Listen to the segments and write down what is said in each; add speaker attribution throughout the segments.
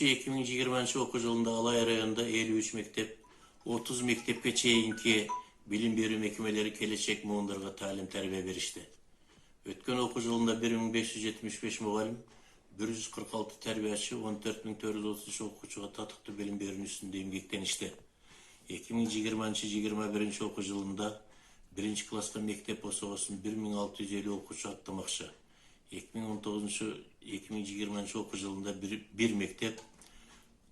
Speaker 1: 2020 okul yılında Alay rayonunda 53 mektep, 30 mektepke çeyinki bilim berүү mekmeleri kelечек muğundarga talim terbiye berişti. Ötken okul yılında 1575 muğalim, 146 terbiyaçı, 14.433 okuçuğa tatıktı bilim berүүnün üstünde emgektenişti. 2020-21 okul yılında 1. klasda mektep osoğusun 1650 okuçu atlamakça. 2019-2020 okul yılında bir mektep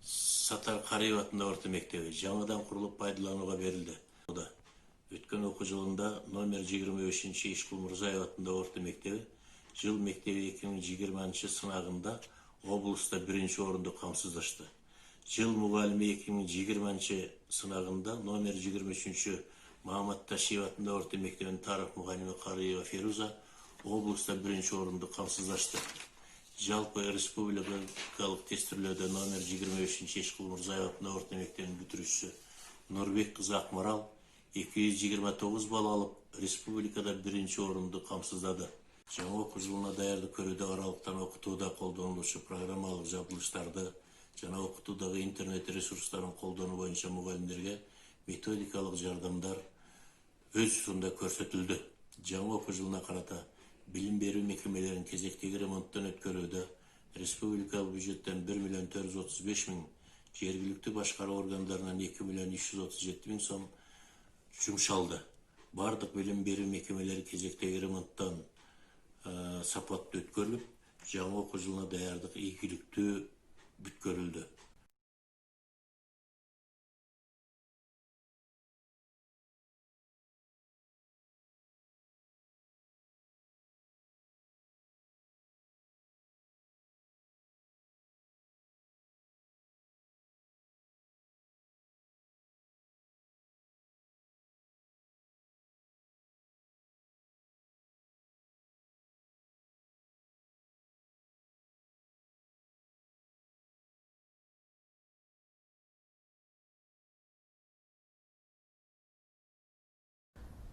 Speaker 1: Satar Karayip atında orta mektebi жаңадан kurulup пайдаланууга verildi. O da ötken okul yılında номер 25 Ишкул Мурзаев atında orta mektebi Жыл мектеби 2020 sınavında облыста birinci orunda kamsızlaştı. Жыл muğalimi 2020 sınavında номер 23 Мамат Ташиев atında orta mektebinin tarih muğalimi Karayeva Feruza облыста birinci orunda kamsızlaştı. Жалпы республикалық тестірлерде номер 25 Ишкул Мурзаев atında orta mektebinin бүтүрүүчүсү Нурбек кызы Акмарал 229 bal alıp республикада birinci orunda kamsızladı. Жаңа окуу жылына даярдык көрүүдө аралыктан окутууда колдонулуучу программалык жабдылыштарды жана окутуудагы интернет ресурстарын колдонуу боюнча мугалимдерге методикалык жардамдар өз учурунда көрсөтүлдү. Жаңа окуу жылына карата билим берүү мекемелерин кезектеги ремонттон өткөрүүдө республикалык бюджеттен 1.435 000, жергиликтүү башкаруу органдарынан 2.337 000 сом жумшалды. Бардык билим берүү мекемелери кезектеги ремонттон сапаттуу өткөрүлүп, жаңа окуу жылына даярдык ийгиликтүү бүткөрүлдү.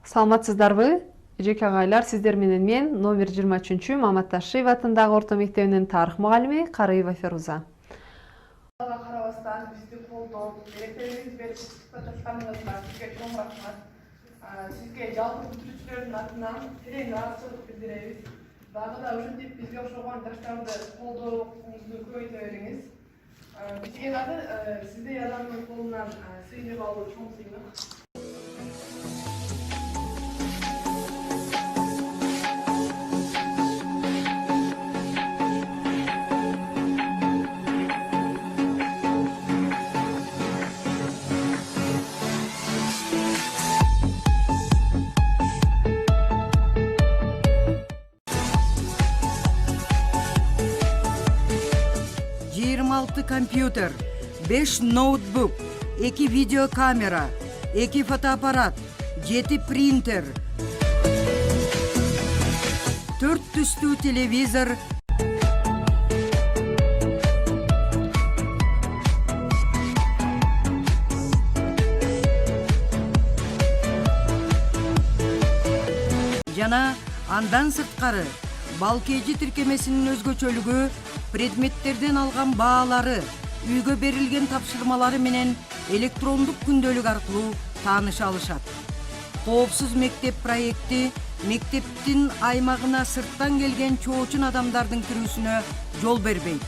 Speaker 2: Саламатсыздарбы? Эжеке агайлар, сиздер менен мен номер 23 Мамат Ташиев атындагы орто мектебинин тарых мугалими Караева Феруза.
Speaker 3: Карабастан бизди колдоп, эректериңиз берип катташканыңызга сизге чоң рахмат. Сизге жалпы бүтүрүүчүлөрдүн атынан терең ыраазычылык билдиребиз. Дагы да ушинтип бизге окшогон жаштарды колдооңузду көбөйтө бериңиз. Бизге дагы сиздей адамдын колунан сыйынып алуу чоң сыймык.
Speaker 4: 26 компьютер, 5 ноутбук, 2 видеокамера, 2 фотоаппарат, 7 принтер, 4 түстүү телевизор, жана андан сырткары балкейжи тиркемесинин өзгөчөлүгү предметтерден алган баалары, үйгө берилген тапшырмалары менен электрондук күндөлүк аркылуу тааныша алышат. Коопсуз мектеп проекти мектептин аймагына сырттан келген чоочун адамдардын кирүүсүнө жол бербейт.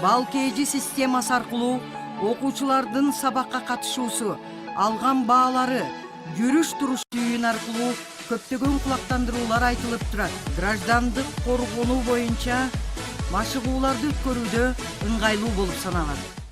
Speaker 4: Балкейжи системасы аркылуу окуучулардын сабакка катышуусу, алган баалары, жүрүш-туруш түйүн аркылуу көптөгөн кулактандыруулар айтылып турат. Граждандык коргонуу боюнча машыгууларды өткөрүүдө ыңгайлуу болуп саналат.